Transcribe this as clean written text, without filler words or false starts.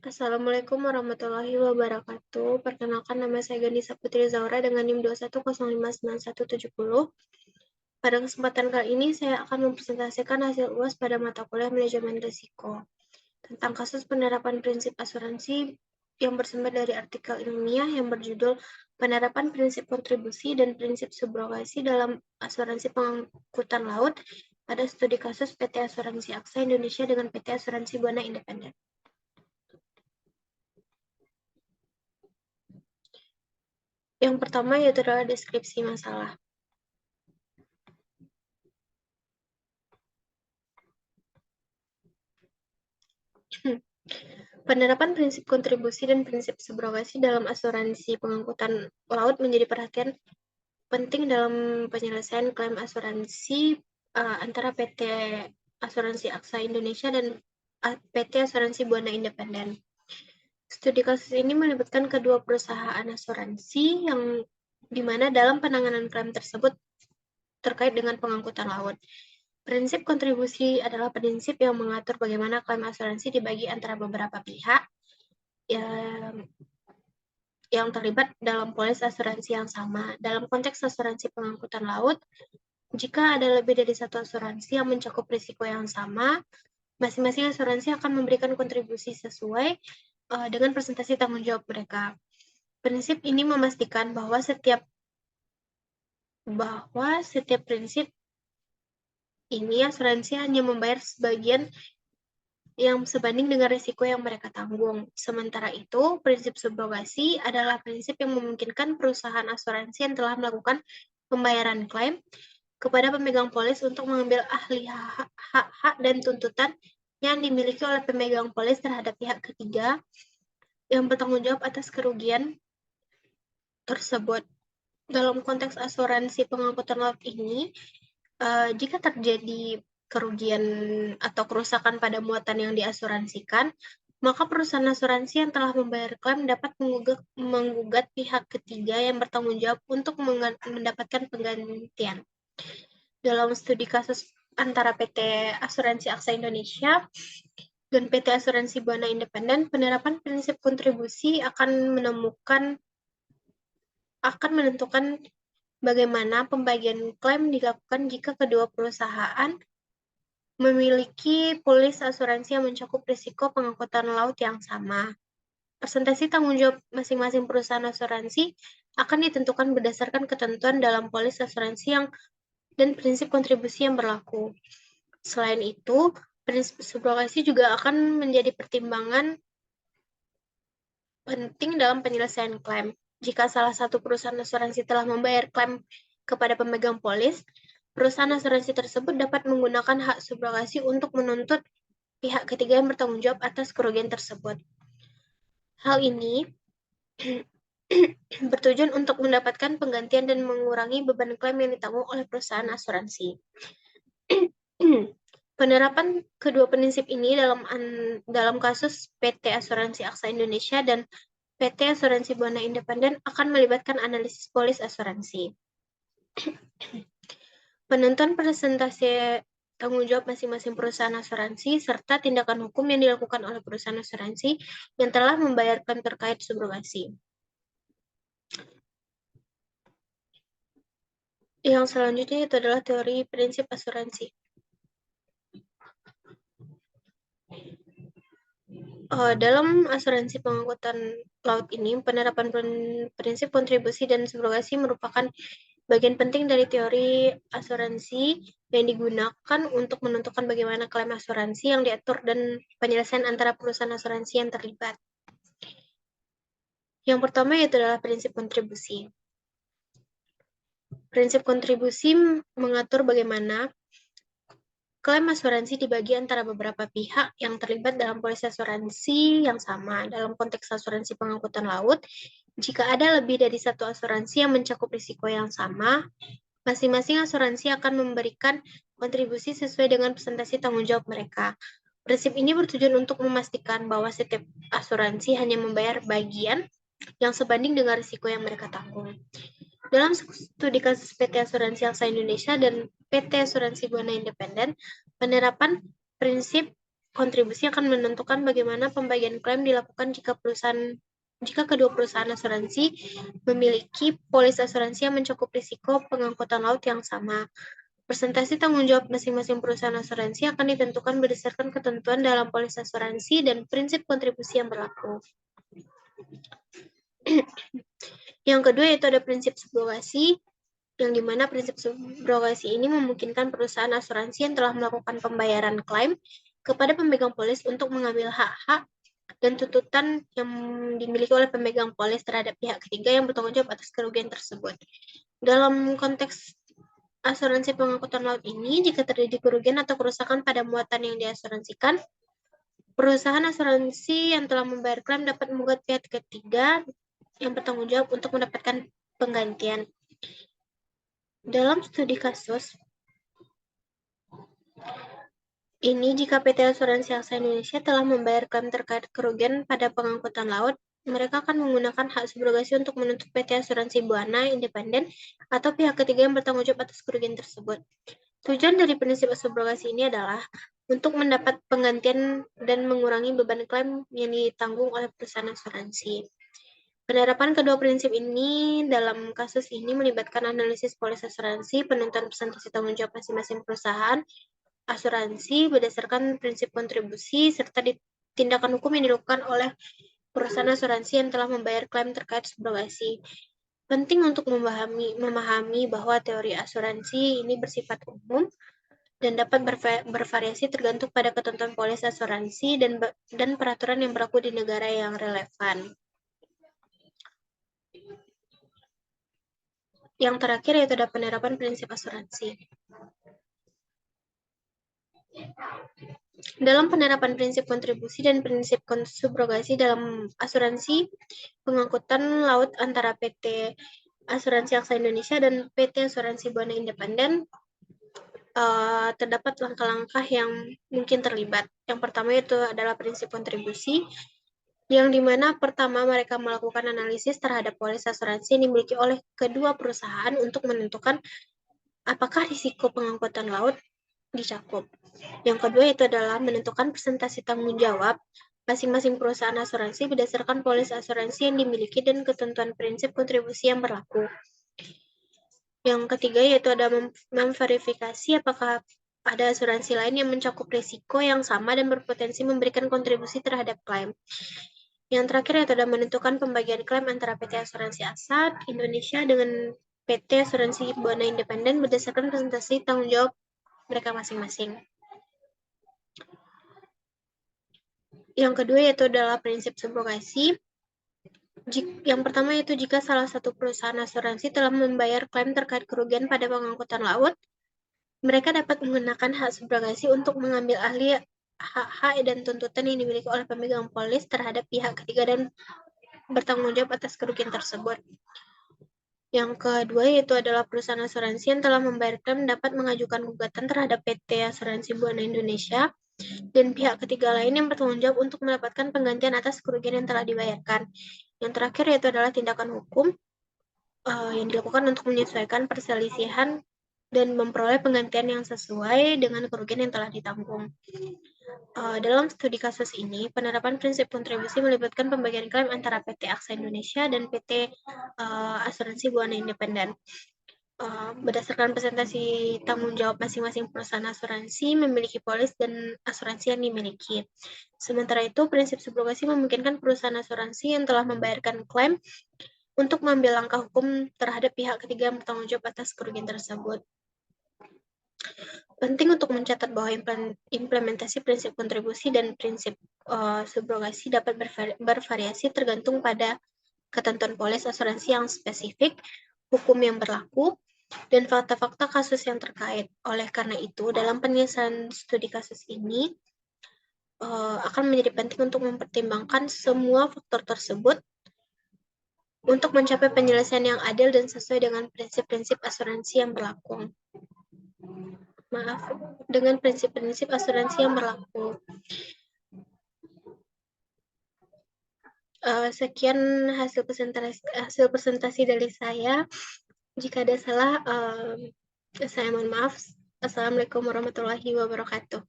Assalamualaikum warahmatullahi wabarakatuh. Perkenalkan nama saya Gandisa Putri Zaura dengan NIM 21059170. Pada kesempatan kali ini saya akan mempresentasikan hasil UAS pada mata kuliah manajemen risiko tentang kasus penerapan prinsip asuransi yang bersumber dari artikel ilmiah yang berjudul Penerapan Prinsip Kontribusi dan Prinsip Subrogasi dalam Asuransi Pengangkutan Laut pada studi kasus PT Asuransi Aksa Indonesia dengan PT Asuransi Buana Independen. Yang pertama yaitu adalah deskripsi masalah. Penerapan prinsip kontribusi dan prinsip subrogasi dalam asuransi pengangkutan laut menjadi perhatian penting dalam penyelesaian klaim asuransi antara PT Asuransi Aksa Indonesia dan PT Asuransi Buana Independen. Studi kasus ini melibatkan kedua perusahaan asuransi yang di mana dalam penanganan klaim tersebut terkait dengan pengangkutan laut. Prinsip kontribusi adalah prinsip yang mengatur bagaimana klaim asuransi dibagi antara beberapa pihak yang terlibat dalam polis asuransi yang sama. Dalam konteks asuransi pengangkutan laut, jika ada lebih dari satu asuransi yang mencakup risiko yang sama, masing-masing asuransi akan memberikan kontribusi sesuai dengan presentasi tanggung jawab mereka. Prinsip ini memastikan bahwa setiap prinsip ini asuransi hanya membayar sebagian yang sebanding dengan risiko yang mereka tanggung. Sementara itu, prinsip subrogasi adalah prinsip yang memungkinkan perusahaan asuransi yang telah melakukan pembayaran klaim kepada pemegang polis untuk mengambil alih hak dan tuntutan yang dimiliki oleh pemegang polis terhadap pihak ketiga yang bertanggung jawab atas kerugian tersebut. Dalam konteks asuransi pengangkutan laut ini, jika terjadi kerugian atau kerusakan pada muatan yang diasuransikan, maka perusahaan asuransi yang telah membayar klaim dapat menggugat pihak ketiga yang bertanggung jawab untuk mendapatkan penggantian. Dalam studi kasus antara PT Asuransi Aksa Indonesia dan PT Asuransi Buana Independen, penerapan prinsip kontribusi akan menentukan bagaimana pembagian klaim dilakukan jika kedua perusahaan memiliki polis asuransi yang mencakup risiko pengangkutan laut yang sama. Presentasi tanggung jawab masing-masing perusahaan asuransi akan ditentukan berdasarkan ketentuan dalam polis asuransi dan prinsip kontribusi yang berlaku. Selain itu, prinsip subrogasi juga akan menjadi pertimbangan penting dalam penyelesaian klaim. Jika salah satu perusahaan asuransi telah membayar klaim kepada pemegang polis, perusahaan asuransi tersebut dapat menggunakan hak subrogasi untuk menuntut pihak ketiga yang bertanggung jawab atas kerugian tersebut. Hal ini bertujuan untuk mendapatkan penggantian dan mengurangi beban klaim yang ditanggung oleh perusahaan asuransi. Penerapan kedua prinsip ini dalam kasus PT Asuransi Aksa Indonesia dan PT Asuransi Buana Independen akan melibatkan analisis polis asuransi. Penentuan presentasi tanggung jawab masing-masing perusahaan asuransi serta tindakan hukum yang dilakukan oleh perusahaan asuransi yang telah membayar klaim terkait subrogasi. Yang selanjutnya itu adalah teori prinsip asuransi. Dalam asuransi pengangkutan laut ini, penerapan prinsip kontribusi dan subrogasi merupakan bagian penting dari teori asuransi yang digunakan untuk menentukan bagaimana klaim asuransi yang diatur dan penyelesaian antara perusahaan asuransi yang terlibat. Yang pertama yaitu adalah prinsip kontribusi. Prinsip kontribusi mengatur bagaimana klaim asuransi dibagi antara beberapa pihak yang terlibat dalam polis asuransi yang sama. Dalam konteks asuransi pengangkutan laut, jika ada lebih dari satu asuransi yang mencakup risiko yang sama, masing-masing asuransi akan memberikan kontribusi sesuai dengan presentasi tanggung jawab mereka. Prinsip ini bertujuan untuk memastikan bahwa setiap asuransi hanya membayar bagian yang sebanding dengan risiko yang mereka tanggung. Dalam studi kasus PT Asuransi Aksa Indonesia dan PT Asuransi Buana Independen, penerapan prinsip kontribusi akan menentukan bagaimana pembagian klaim dilakukan jika kedua perusahaan asuransi memiliki polis asuransi yang mencakup risiko pengangkutan laut yang sama. Persentase tanggung jawab masing-masing perusahaan asuransi akan ditentukan berdasarkan ketentuan dalam polis asuransi dan prinsip kontribusi yang berlaku. Yang kedua yaitu ada prinsip subrogasi, yang dimana prinsip subrogasi ini memungkinkan perusahaan asuransi yang telah melakukan pembayaran klaim kepada pemegang polis untuk mengambil hak-hak dan tuntutan yang dimiliki oleh pemegang polis terhadap pihak ketiga yang bertanggung jawab atas kerugian tersebut. Dalam konteks asuransi pengangkutan laut ini, jika terjadi kerugian atau kerusakan pada muatan yang diasuransikan, perusahaan asuransi yang telah membayar klaim dapat menggugat pihak ketiga yang bertanggung jawab untuk mendapatkan penggantian. Dalam studi kasus ini, jika PT Asuransi Aksa Indonesia telah membayar klaim terkait kerugian pada pengangkutan laut, mereka akan menggunakan hak subrogasi untuk menuntut PT Asuransi Buana Independen atau pihak ketiga yang bertanggung jawab atas kerugian tersebut. Tujuan dari prinsip subrogasi ini adalah untuk mendapat penggantian dan mengurangi beban klaim yang ditanggung oleh perusahaan asuransi. Penerapan kedua prinsip ini dalam kasus ini melibatkan analisis polis asuransi, penentuan persentase tanggung jawab masing-masing perusahaan asuransi berdasarkan prinsip kontribusi, serta tindakan hukum yang dilakukan oleh perusahaan asuransi yang telah membayar klaim terkait subrogasi. Penting untuk memahami bahwa teori asuransi ini bersifat umum dan dapat bervariasi tergantung pada ketentuan polis asuransi dan peraturan yang berlaku di negara yang relevan. Yang terakhir yaitu ada penerapan prinsip asuransi. Dalam penerapan prinsip kontribusi dan prinsip subrogasi dalam asuransi pengangkutan laut antara PT Asuransi Aksa Indonesia dan PT Asuransi Buana Independen, terdapat langkah-langkah yang mungkin terlibat. Yang pertama itu adalah prinsip kontribusi, yang dimana pertama mereka melakukan analisis terhadap polis asuransi yang dimiliki oleh kedua perusahaan untuk menentukan apakah risiko pengangkutan laut dicakup. Yang kedua itu adalah menentukan persentase tanggung jawab masing-masing perusahaan asuransi berdasarkan polis asuransi yang dimiliki dan ketentuan prinsip kontribusi yang berlaku. Yang ketiga yaitu ada memverifikasi apakah ada asuransi lain yang mencakup risiko yang sama dan berpotensi memberikan kontribusi terhadap klaim. Yang terakhir yaitu ada menentukan pembagian klaim antara PT Asuransi Aksa Indonesia dengan PT Asuransi Buana Independen berdasarkan presentasi tanggung jawab mereka masing-masing. Yang kedua yaitu adalah prinsip subrogasi. Yang pertama yaitu jika salah satu perusahaan asuransi telah membayar klaim terkait kerugian pada pengangkutan laut, mereka dapat menggunakan hak subrogasi untuk mengambil alih hak-hak dan tuntutan yang dimiliki oleh pemegang polis terhadap pihak ketiga dan bertanggung jawab atas kerugian tersebut. Yang kedua yaitu adalah perusahaan asuransi yang telah membayar klaim dapat mengajukan gugatan terhadap PT Asuransi Buana Indonesia dan pihak ketiga lain yang bertanggung jawab untuk mendapatkan penggantian atas kerugian yang telah dibayarkan. Yang terakhir yaitu adalah tindakan hukum yang dilakukan untuk menyesuaikan perselisihan dan memperoleh penggantian yang sesuai dengan kerugian yang telah ditanggung. Dalam studi kasus ini, penerapan prinsip kontribusi melibatkan pembagian klaim antara PT Aksa Indonesia dan PT Asuransi Buana Independen. Berdasarkan presentasi tanggung jawab masing-masing perusahaan asuransi memiliki polis dan asuransi yang dimiliki. Sementara itu, prinsip subrogasi memungkinkan perusahaan asuransi yang telah membayarkan klaim untuk mengambil langkah hukum terhadap pihak ketiga yang bertanggung jawab atas kerugian tersebut. Penting untuk mencatat bahwa implementasi prinsip kontribusi dan prinsip subrogasi dapat bervariasi tergantung pada ketentuan polis asuransi yang spesifik, hukum yang berlaku, dan fakta-fakta kasus yang terkait. Oleh karena itu, dalam penyelesaian studi kasus ini akan menjadi penting untuk mempertimbangkan semua faktor tersebut untuk mencapai penyelesaian yang adil dan sesuai dengan prinsip-prinsip asuransi yang berlaku. Dengan prinsip-prinsip asuransi yang berlaku. Sekian hasil presentasi dari saya. Jika ada salah, saya mohon maaf. Assalamualaikum warahmatullahi wabarakatuh.